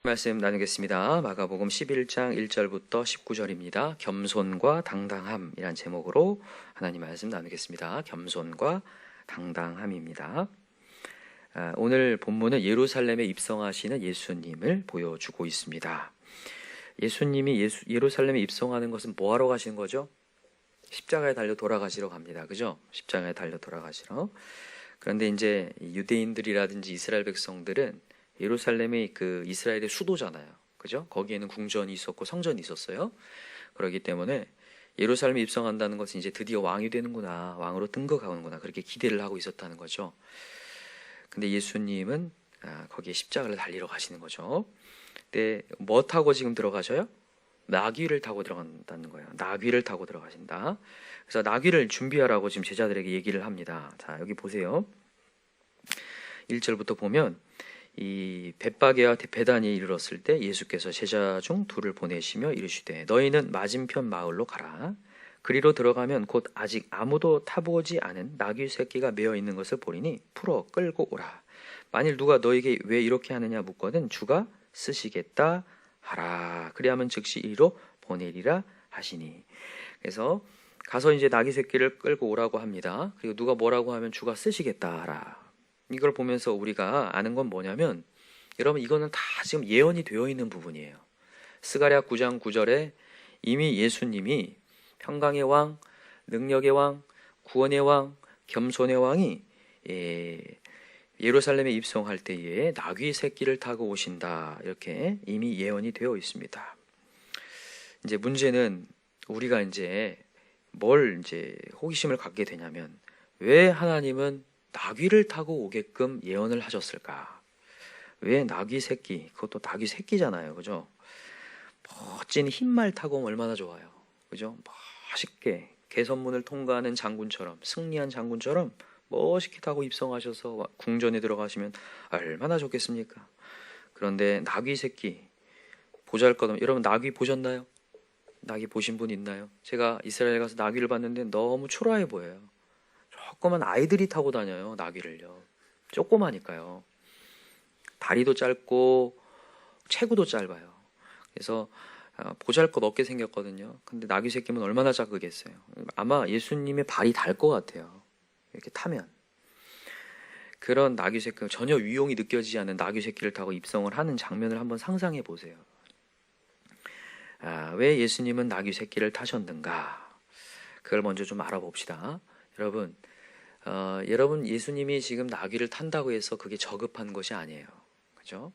말씀 나누겠습니다. 마가복음 11장 1절부터 19절입니다. 겸손과 당당함이란 제목으로 하나님 말씀 나누겠습니다. 겸손과 당당함입니다. 오늘 본문은 예루살렘에 입성하시는 예수님을 보여주고 있습니다. 예수님이 예루살렘에 입성하는 것은 뭐하러 가시는 거죠? 십자가에 달려 돌아가시러 갑니다. 그죠? 십자가에 달려 돌아가시러. 그런데 이제 유대인들이라든지 이스라엘 백성들은 예루살렘이 그 이스라엘의 수도잖아요. 그죠? 거기에는 궁전이 있었고 성전이 있었어요. 그렇기 때문에 예루살렘에 입성한다는 것은 이제 드디어 왕이 되는구나, 왕으로 등극하는구나, 그렇게 기대를 하고 있었다는 거죠. 근데 예수님은 거기에 십자가를 달리러 가시는 거죠. 근데 뭐 타고 지금 들어가셔요? 나귀를 타고 들어간다는 거예요. 나귀를 타고 들어가신다. 그래서 나귀를 준비하라고 지금 제자들에게 얘기를 합니다. 자, 여기 보세요. 1절부터 보면 이 벳바게와 베다니에 이르렀을 때 예수께서 제자 중 둘을 보내시며 이르시되 너희는 맞은편 마을로 가라. 그리로 들어가면 곧 아직 아무도 타보지 않은 나귀 새끼가 메어 있는 것을 보리니 풀어 끌고 오라. 만일 누가 너에게 왜 이렇게 하느냐 묻거든 주가 쓰시겠다 하라. 그리하면 즉시 이리로 보내리라 하시니. 그래서 가서 이제 나귀 새끼를 끌고 오라고 합니다. 그리고 누가 뭐라고 하면 주가 쓰시겠다 하라. 이걸 보면서 우리가 아는 건 뭐냐면, 여러분 이거는 다 지금 예언이 되어 있는 부분이에요. 스가랴 9장 9절에 이미 예수님이 평강의 왕, 능력의 왕, 구원의 왕, 겸손의 왕이 예루살렘에 입성할 때에 나귀 새끼를 타고 오신다, 이렇게 이미 예언이 되어 있습니다. 이제 문제는 우리가 이제 뭘 이제 호기심을 갖게 되냐면, 왜 하나님은 나귀를 타고 오게끔 예언을 하셨을까? 왜 나귀 새끼? 그것도 나귀 새끼잖아요. 그죠? 멋진 흰말 타고 오면 얼마나 좋아요. 그죠? 멋있게 개선문을 통과하는 장군처럼, 승리한 장군처럼 멋있게 타고 입성하셔서 궁전에 들어가시면 얼마나 좋겠습니까? 그런데 나귀 새끼, 보잘것없는, 여러분 나귀 보셨나요? 나귀 보신 분 있나요? 제가 이스라엘 가서 나귀를 봤는데 너무 초라해 보여요. 조그만 아이들이 타고 다녀요, 나귀를요. 조그마니까요. 다리도 짧고 체구도 짧아요. 그래서 보잘것없게 생겼거든요. 근데 나귀 새끼면 얼마나 작으겠어요. 아마 예수님의 발이 달 것 같아요, 이렇게 타면. 그런 나귀 새끼, 전혀 위용이 느껴지지 않는 나귀 새끼를 타고 입성을 하는 장면을 한번 상상해 보세요. 왜 예수님은 나귀 새끼를 타셨는가? 그걸 먼저 좀 알아봅시다. 여러분 예수님이 지금 나귀를 탄다고 해서 그게 저급한 것이 아니에요. 그죠?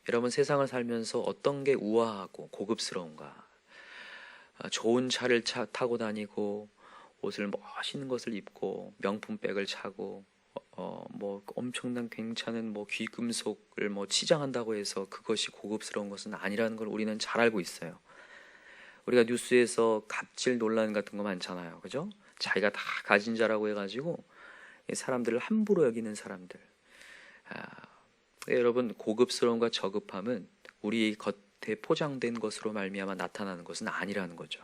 여러분 세상을 살면서 어떤 게 우아하고 고급스러운가? 좋은 차를 타고 다니고 옷을 멋있는 것을 입고 명품백을 차고 뭐 엄청난 괜찮은 뭐 귀금속을 뭐 치장한다고 해서 그것이 고급스러운 것은 아니라는 걸 우리는 잘 알고 있어요. 우리가 뉴스에서 갑질 논란 같은 거 많잖아요. 그죠? 자기가 다 가진 자라고 해가지고 사람들을 함부로 여기는 사람들. 여러분 고급스러움과 저급함은 우리 겉에 포장된 것으로 말미암아 나타나는 것은 아니라는 거죠.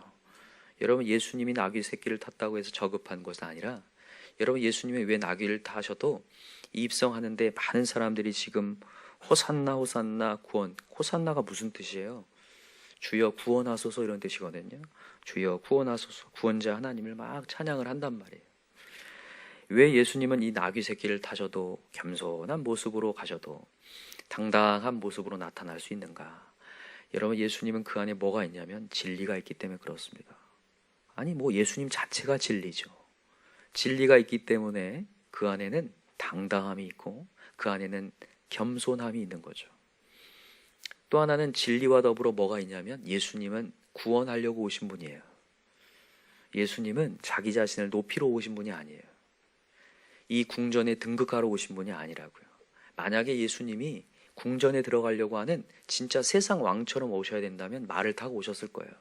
여러분 예수님이 나귀 새끼를 탔다고 해서 저급한 것은 아니라, 여러분 예수님이 왜 나귀를 타셔도 입성하는데 많은 사람들이 지금 호산나 호산나 구원, 호산나가 무슨 뜻이에요? 주여 구원하소서, 이런 뜻이거든요. 주여 구원하소서, 구원자 하나님을 막 찬양을 한단 말이에요. 왜 예수님은 이 나귀 새끼를 타셔도 겸손한 모습으로 가셔도 당당한 모습으로 나타날 수 있는가? 여러분 예수님은 그 안에 뭐가 있냐면 진리가 있기 때문에 그렇습니다. 아니 뭐 예수님 자체가 진리죠. 진리가 있기 때문에 그 안에는 당당함이 있고 그 안에는 겸손함이 있는 거죠. 또 하나는 진리와 더불어 뭐가 있냐면 예수님은 구원하려고 오신 분이에요. 예수님은 자기 자신을 높이러 오신 분이 아니에요. 이 궁전에 등극하러 오신 분이 아니라고요. 만약에 예수님이 궁전에 들어가려고 하는 진짜 세상 왕처럼 오셔야 된다면 말을 타고 오셨을 거예요.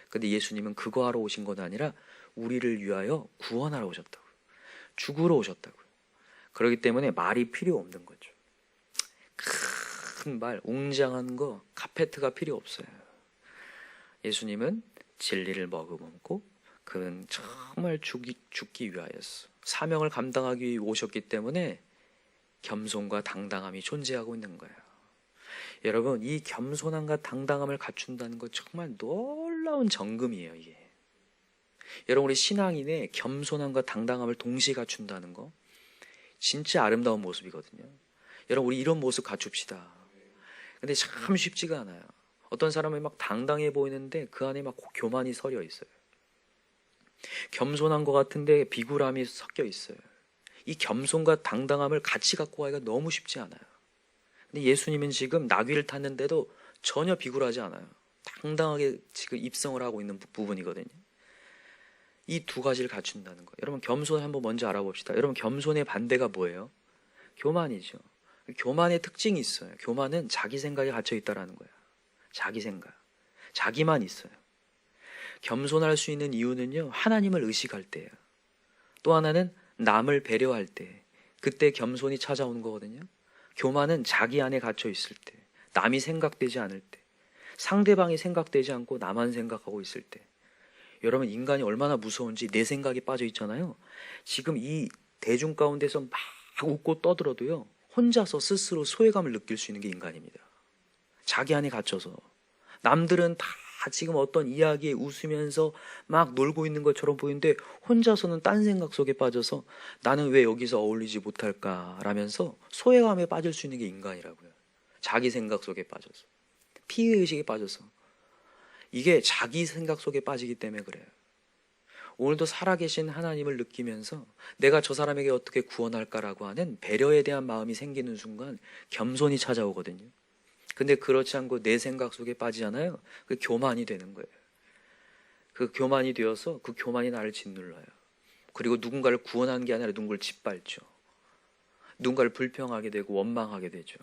근데 예수님은 그거 하러 오신 건 아니라 우리를 위하여 구원하러 오셨다고요. 죽으러 오셨다고요. 그렇기 때문에 말이 필요 없는 거죠. 큰 말, 웅장한 거, 카페트가 필요 없어요. 예수님은 진리를 머금고 그는 정말 죽기 위하였어. 사명을 감당하기 위해 오셨기 때문에 겸손과 당당함이 존재하고 있는 거예요. 여러분, 이 겸손함과 당당함을 갖춘다는 거 정말 놀라운 정금이에요, 이게. 여러분, 우리 신앙인의 겸손함과 당당함을 동시에 갖춘다는 거 진짜 아름다운 모습이거든요. 여러분, 우리 이런 모습 갖춥시다. 근데 참 쉽지가 않아요. 어떤 사람은 막 당당해 보이는데 그 안에 막 교만이 서려 있어요. 겸손한 것 같은데 비굴함이 섞여 있어요. 이 겸손과 당당함을 같이 갖고 가기가 너무 쉽지 않아요. 근데 예수님은 지금 나귀를 탔는데도 전혀 비굴하지 않아요. 당당하게 지금 입성을 하고 있는 부분이거든요. 이 두 가지를 갖춘다는 거예요. 여러분, 겸손 한번 먼저 알아봅시다. 여러분, 겸손의 반대가 뭐예요? 교만이죠. 교만의 특징이 있어요. 교만은 자기 생각에 갇혀 있다라는 거예요. 자기 생각. 자기만 있어요. 겸손할 수 있는 이유는요, 하나님을 의식할 때예요. 또 하나는 남을 배려할 때, 그때 겸손이 찾아오는 거거든요. 교만은 자기 안에 갇혀 있을 때, 남이 생각되지 않을 때, 상대방이 생각되지 않고 나만 생각하고 있을 때. 여러분, 인간이 얼마나 무서운지 내 생각이 빠져 있잖아요. 지금 이 대중 가운데서 막 웃고 떠들어도요, 혼자서 스스로 소외감을 느낄 수 있는 게 인간입니다. 자기 안에 갇혀서. 남들은 다 지금 어떤 이야기에 웃으면서 막 놀고 있는 것처럼 보이는데 혼자서는 딴 생각 속에 빠져서 나는 왜 여기서 어울리지 못할까 라면서 소외감에 빠질 수 있는 게 인간이라고요. 자기 생각 속에 빠져서, 피해의식에 빠져서. 이게 자기 생각 속에 빠지기 때문에 그래요. 오늘도 살아계신 하나님을 느끼면서 내가 저 사람에게 어떻게 구원할까라고 하는 배려에 대한 마음이 생기는 순간 겸손이 찾아오거든요. 근데 그렇지 않고 내 생각 속에 빠지잖아요. 그 교만이 되는 거예요. 그 교만이 되어서 그 교만이 나를 짓눌러요. 그리고 누군가를 구원하는 게 아니라 누군가를 짓밟죠. 누군가를 불평하게 되고 원망하게 되죠.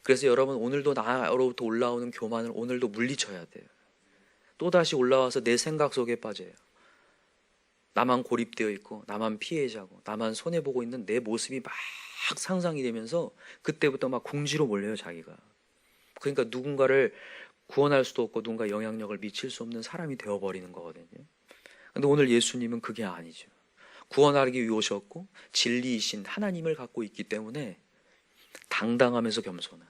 그래서 여러분, 오늘도 나로부터 올라오는 교만을 오늘도 물리쳐야 돼요. 또다시 올라와서 내 생각 속에 빠져요. 나만 고립되어 있고 나만 피해자고 나만 손해보고 있는 내 모습이 막 상상이 되면서 그때부터 막 궁지로 몰려요, 자기가. 그러니까 누군가를 구원할 수도 없고 누군가 영향력을 미칠 수 없는 사람이 되어버리는 거거든요. 근데 오늘 예수님은 그게 아니죠. 구원하기 위해 오셨고 진리이신 하나님을 갖고 있기 때문에 당당하면서 겸손한.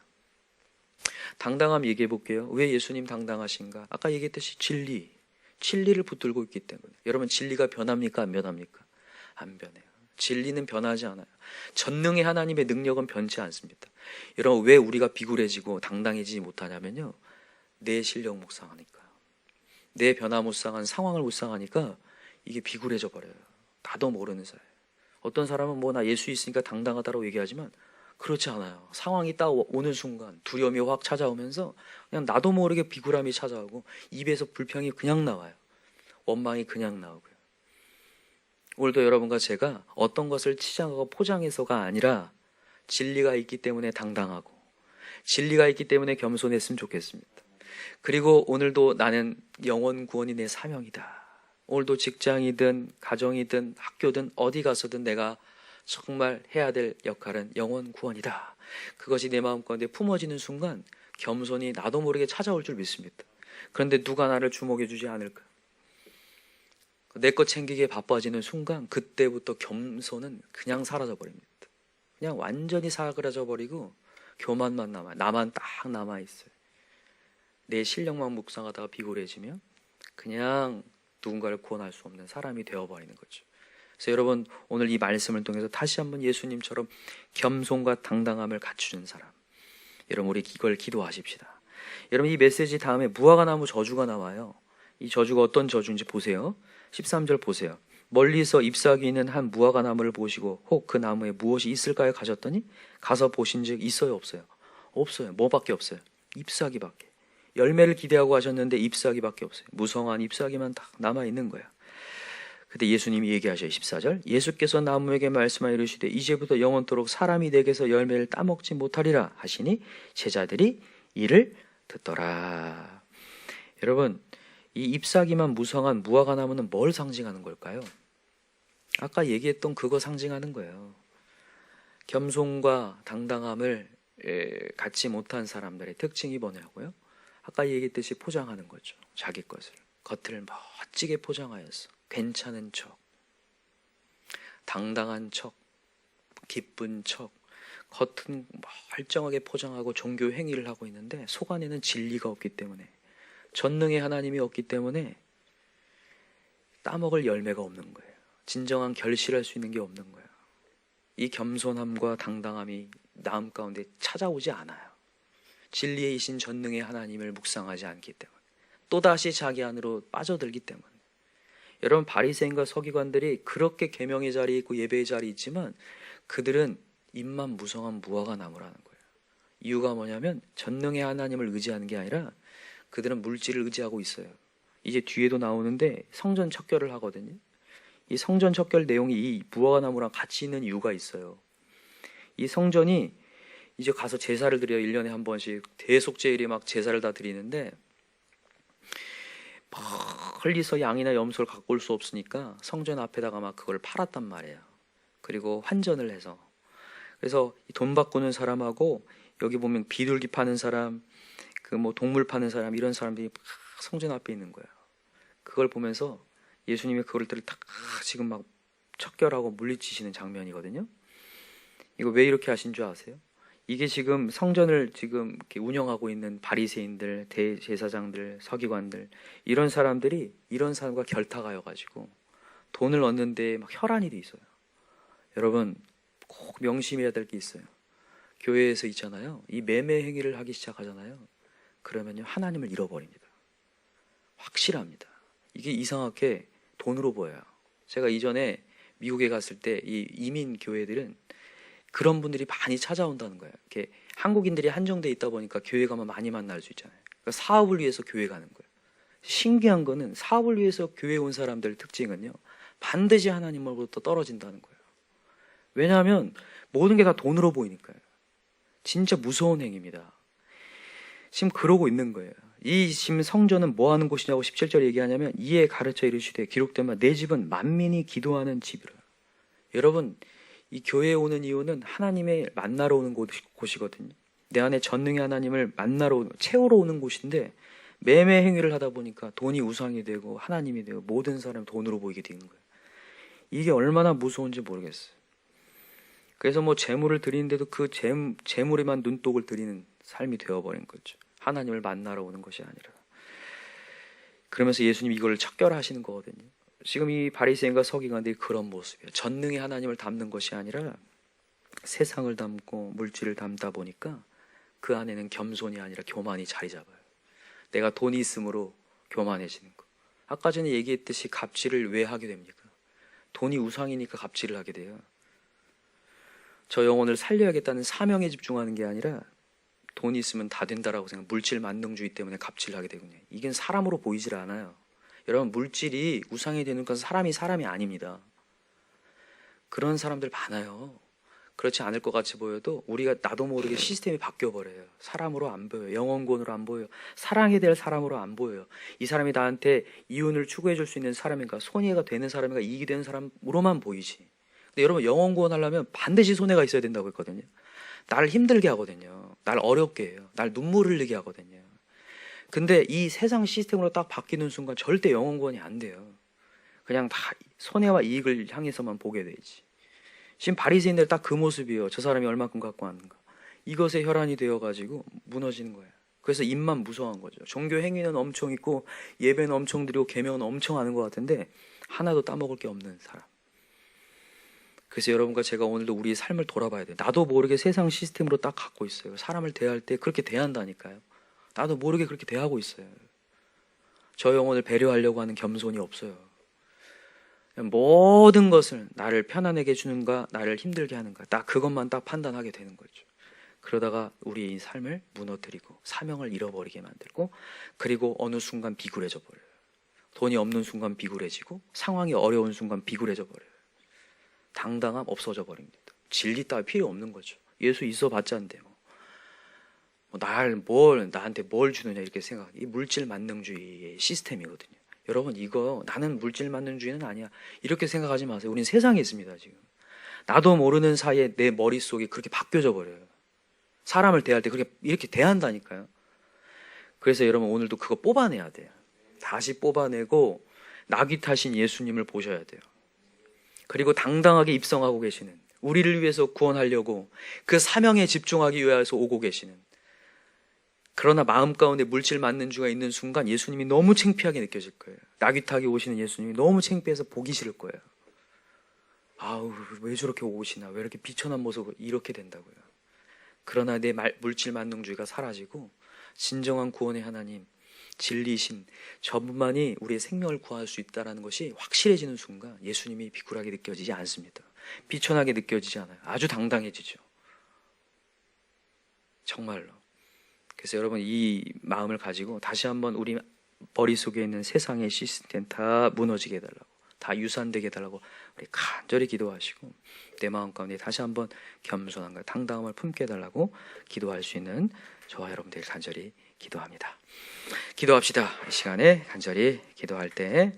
당당함 얘기해 볼게요. 왜 예수님 당당하신가? 아까 얘기했듯이 진리를 붙들고 있기 때문에. 여러분, 진리가 변합니까? 안 변합니까? 안 변해요. 진리는 변하지 않아요. 전능의 하나님의 능력은 변치 않습니다. 여러분, 왜 우리가 비굴해지고 당당해지지 못하냐면요, 내 실력 묵상하니까, 내 변화무쌍한 상황을 묵상하니까 이게 비굴해져 버려요. 나도 모르는 사이. 어떤 사람은 뭐 나 예수 있으니까 당당하다고 얘기하지만 그렇지 않아요. 상황이 딱 오는 순간 두려움이 확 찾아오면서 그냥 나도 모르게 비굴함이 찾아오고 입에서 불평이 그냥 나와요. 원망이 그냥 나오고요. 오늘도 여러분과 제가 어떤 것을 치장하고 포장해서가 아니라 진리가 있기 때문에 당당하고 진리가 있기 때문에 겸손했으면 좋겠습니다. 그리고 오늘도 나는 영혼 구원이 내 사명이다. 오늘도 직장이든 가정이든 학교든 어디 가서든 내가 정말 해야 될 역할은 영혼 구원이다. 그것이 내 마음 가운데 품어지는 순간 겸손이 나도 모르게 찾아올 줄 믿습니다. 그런데 누가 나를 주목해 주지 않을까? 내 것 챙기기에 바빠지는 순간 그때부터 겸손은 그냥 사라져 버립니다. 그냥 완전히 사그라져 버리고 교만만 남아요. 나만 딱 남아있어요. 내 실력만 묵상하다가 비굴해지면 그냥 누군가를 구원할 수 없는 사람이 되어버리는 거죠. 그래서 여러분, 오늘 이 말씀을 통해서 다시 한번 예수님처럼 겸손과 당당함을 갖추는 사람, 여러분, 우리 이걸 기도하십시다. 여러분, 이 메시지 다음에 무화과나무 저주가 나와요. 이 저주가 어떤 저주인지 보세요. 13절 보세요. 멀리서 잎사귀 있는 한 무화과나무를 보시고 혹 그 나무에 무엇이 있을까요? 가셨더니 가서 보신즉 있어요, 없어요? 없어요. 뭐밖에 없어요? 잎사귀밖에. 열매를 기대하고 하셨는데 잎사귀밖에 없어요. 무성한 잎사귀만 딱 남아있는 거야. 그때 예수님이 얘기하셔요. 14절. 예수께서 나무에게 말씀하여 이르시되 이제부터 영원토록 사람이 내게서 열매를 따먹지 못하리라 하시니 제자들이 이를 듣더라. 여러분, 이 잎사귀만 무성한 무화과나무는 뭘 상징하는 걸까요? 아까 얘기했던 그거 상징하는 거예요. 겸손과 당당함을 갖지 못한 사람들의 특징이 뭐냐고요? 아까 얘기했듯이 포장하는 거죠. 자기 것을. 겉을 멋지게 포장하여서 괜찮은 척, 당당한 척, 기쁜 척, 겉은 멀쩡하게 포장하고 종교 행위를 하고 있는데 속 안에는 진리가 없기 때문에, 전능의 하나님이 없기 때문에 따먹을 열매가 없는 거예요. 진정한 결실할 수 있는 게 없는 거예요. 이 겸손함과 당당함이 마음 가운데 찾아오지 않아요. 진리의 이신 전능의 하나님을 묵상하지 않기 때문에, 또다시 자기 안으로 빠져들기 때문에. 여러분, 바리새인과 서기관들이 그렇게 계명의 자리에 있고 예배의 자리에 있지만 그들은 입만 무성한 무화과 나무라는 거예요. 이유가 뭐냐면 전능의 하나님을 의지하는 게 아니라 그들은 물질을 의지하고 있어요. 이제 뒤에도 나오는데 성전 척결을 하거든요. 이 성전 척결 내용이 이 무화과 나무랑 같이 있는 이유가 있어요. 이 성전이 이제 가서 제사를 드려요. 1년에 한 번씩 대속제일에 막 제사를 다 드리는데, 멀리서 양이나 염소를 갖고 올 수 없으니까 성전 앞에다가 막 그걸 팔았단 말이에요. 그리고 환전을 해서. 그래서 돈 바꾸는 사람하고 여기 보면 비둘기 파는 사람, 그 뭐 동물 파는 사람, 이런 사람들이 성전 앞에 있는 거예요. 그걸 보면서 예수님이 그것들을 다 지금 막 척결하고 물리치시는 장면이거든요. 이거 왜 이렇게 하신 줄 아세요? 이게 지금 성전을 지금 이렇게 운영하고 있는 바리새인들, 대제사장들, 서기관들, 이런 사람들이 이런 사람과 결탁하여가지고 돈을 얻는데 막 혈안이 돼 있어요. 여러분, 꼭 명심해야 될 게 있어요. 교회에서 있잖아요. 이 매매 행위를 하기 시작하잖아요. 그러면요, 하나님을 잃어버립니다. 확실합니다. 이게 이상하게 돈으로 보여요. 제가 이전에 미국에 갔을 때 이 이민 교회들은 그런 분들이 많이 찾아온다는 거예요. 이렇게 한국인들이 한정돼 있다 보니까 교회 가면 많이 만날 수 있잖아요. 그러니까 사업을 위해서 교회 가는 거예요. 신기한 거는 사업을 위해서 교회 온 사람들 특징은요, 반드시 하나님으로부터 떨어진다는 거예요. 왜냐하면 모든 게 다 돈으로 보이니까요. 진짜 무서운 행위입니다. 지금 그러고 있는 거예요. 이 지금 성전은 뭐 하는 곳이냐고 17절 얘기하냐면, 이에 가르쳐 이르시되 기록된 바 내 집은 만민이 기도하는 집이라. 여러분, 이 교회에 오는 이유는 하나님의 만나러 오는 곳이거든요. 내 안에 전능의 하나님을 만나러 오는, 채우러 오는 곳인데 매매 행위를 하다 보니까 돈이 우상이 되고 하나님이 되고 모든 사람이 돈으로 보이게 되는 거예요. 이게 얼마나 무서운지 모르겠어요. 그래서 뭐 재물을 드리는데도 그 재물에만 눈독을 들이는 삶이 되어버린 거죠. 하나님을 만나러 오는 것이 아니라. 그러면서 예수님이 이걸 척결하시는 거거든요. 지금 이 바리새인과 서기관들이 그런 모습이에요. 전능의 하나님을 담는 것이 아니라 세상을 담고 물질을 담다 보니까 그 안에는 겸손이 아니라 교만이 자리 잡아요. 내가 돈이 있으므로 교만해지는 거. 아까 전에 얘기했듯이 갑질을 왜 하게 됩니까? 돈이 우상이니까 갑질을 하게 돼요. 저 영혼을 살려야겠다는 사명에 집중하는 게 아니라 돈이 있으면 다 된다라고 생각, 물질 만능주의 때문에 갑질을 하게 되거든요. 이건 사람으로 보이질 않아요. 여러분, 물질이 우상이 되는 것은 사람이 아닙니다. 그런 사람들 많아요. 그렇지 않을 것 같이 보여도 우리가 나도 모르게 시스템이 바뀌어버려요. 사람으로 안 보여요. 영혼권으로 안 보여요. 사랑해야 될 사람으로 안 보여요. 이 사람이 나한테 이윤을 추구해 줄 수 있는 사람인가, 손해가 되는 사람인가, 이익이 되는 사람으로만 보이지. 근데 여러분, 영혼권 하려면 반드시 손해가 있어야 된다고 했거든요. 나를 힘들게 하거든요. 날 어렵게 해요. 날 눈물 흘리게 하거든요. 근데 이 세상 시스템으로 딱 바뀌는 순간 절대 영혼권이 안 돼요. 그냥 다 손해와 이익을 향해서만 보게 되지. 지금 바리새인들 딱 그 모습이에요. 저 사람이 얼마큼 갖고 왔는가. 이것에 혈안이 되어가지고 무너지는 거예요. 그래서 입만 무서워한 거죠. 종교 행위는 엄청 있고 예배는 엄청 드리고 계명은 엄청 하는 것 같은데 하나도 따먹을 게 없는 사람. 그래서 여러분과 제가 오늘도 우리의 삶을 돌아봐야 돼요. 나도 모르게 세상 시스템으로 딱 갖고 있어요. 사람을 대할 때 그렇게 대한다니까요. 나도 모르게 그렇게 대하고 있어요. 저 영혼을 배려하려고 하는 겸손이 없어요. 모든 것을 나를 편안하게 해주는가, 나를 힘들게 하는가, 딱 그것만 딱 판단하게 되는 거죠. 그러다가 우리의 이 삶을 무너뜨리고 사명을 잃어버리게 만들고, 그리고 어느 순간 비굴해져 버려요. 돈이 없는 순간 비굴해지고, 상황이 어려운 순간 비굴해져 버려요. 당당함 없어져 버립니다. 진리 따위 필요 없는 거죠. 예수 있어봤자 안 돼요. 나한테 뭘 주느냐 이렇게 생각. 이 물질 만능주의의 시스템이거든요. 여러분, 이거 나는 물질 만능주의는 아니야 이렇게 생각하지 마세요. 우린 세상에 있습니다. 지금 나도 모르는 사이에 내 머릿속이 그렇게 바뀌어져 버려요. 사람을 대할 때 그렇게 이렇게 대한다니까요. 그래서 여러분, 오늘도 그거 뽑아내야 돼요. 다시 뽑아내고 나귀 타신 예수님을 보셔야 돼요. 그리고 당당하게 입성하고 계시는 우리를 위해서 구원하려고 그 사명에 집중하기 위해서 오고 계시는, 그러나 마음 가운데 물질 맞는 주가 있는 순간 예수님이 너무 창피하게 느껴질 거예요. 나귀 타기 오시는 예수님이 너무 창피해서 보기 싫을 거예요. 아우, 왜 저렇게 오시나, 왜 이렇게 비천한 모습으로 이렇게 된다고요. 그러나 내 물질 만능주의가 사라지고 진정한 구원의 하나님, 진리신 저분만이 우리의 생명을 구할 수 있다는 것이 확실해지는 순간 예수님이 비굴하게 느껴지지 않습니다. 비천하게 느껴지지 않아요. 아주 당당해지죠. 정말로. 그래서 여러분, 이 마음을 가지고 다시 한번 우리 머릿속에 있는 세상의 시스템 다 무너지게 해달라고, 다 유산되게 해달라고 우리 간절히 기도하시고, 내 마음 가운데 다시 한번 겸손함과 당당함을 품게 해달라고 기도할 수 있는 저와 여러분들 간절히 기도합니다. 기도합시다. 이 시간에 간절히 기도할 때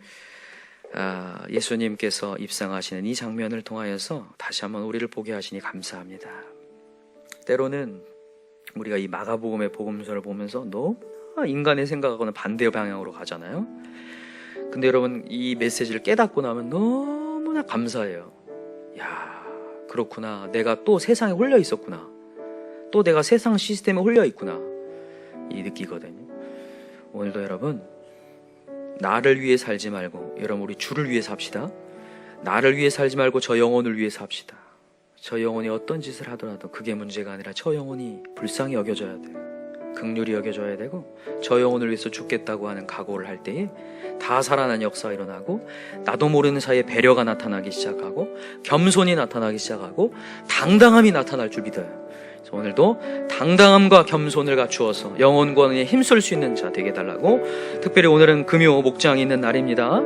예수님께서 입상하시는 이 장면을 통하여서 다시 한번 우리를 보게 하시니 감사합니다. 때로는 우리가 이 마가복음의 복음서를 보면서 너무 인간의 생각하고는 반대 방향으로 가잖아요. 근데 여러분, 이 메시지를 깨닫고 나면 너무나 감사해요. 야, 그렇구나. 내가 또 세상에 홀려 있었구나. 또 내가 세상 시스템에 홀려 있구나. 이 느끼거든요. 오늘도 여러분, 나를 위해 살지 말고, 여러분 우리 주를 위해 삽시다. 나를 위해 살지 말고 저 영혼을 위해 삽시다. 저 영혼이 어떤 짓을 하더라도 그게 문제가 아니라 저 영혼이 불쌍히 여겨져야 돼요. 긍휼히 여겨져야 되고, 저 영혼을 위해서 죽겠다고 하는 각오를 할 때에 다 살아나는 역사가 일어나고, 나도 모르는 사이에 배려가 나타나기 시작하고, 겸손이 나타나기 시작하고, 당당함이 나타날 줄 믿어요. 그래서 오늘도 당당함과 겸손을 갖추어서 영혼 구원에 힘쓸 수 있는 자 되게 해달라고, 특별히 오늘은 금요 목장이 있는 날입니다.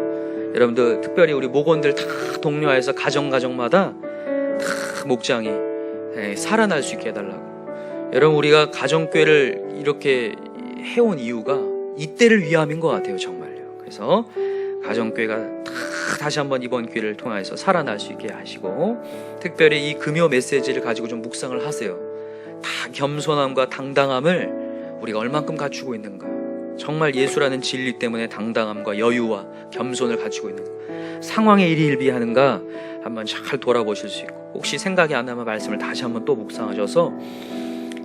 여러분들, 특별히 우리 목원들 다 독려해서 가정마다 다 목장이 살아날 수 있게 해달라고. 여러분, 우리가 가정교회를 이렇게 해온 이유가 이때를 위함인 것 같아요. 정말요. 그래서 가정교회가 다시 한번 이번 기회를 통해서 살아날 수 있게 하시고, 특별히 이 금요 메시지를 가지고 좀 묵상을 하세요. 다 겸손함과 당당함을 우리가 얼만큼 갖추고 있는가. 정말 예수라는 진리 때문에 당당함과 여유와 겸손을 갖추고 있는가. 상황에 일희일비하는가 한번 잘 돌아보실 수 있고, 혹시 생각이 안 나면 말씀을 다시 한번 또 묵상하셔서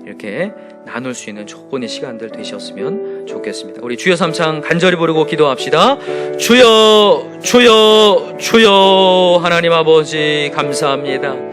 이렇게 나눌 수 있는 좋은 시간들 되셨으면 좋겠습니다. 우리 주여 삼창 간절히 부르고 기도합시다. 주여, 주여, 주여. 하나님 아버지 감사합니다.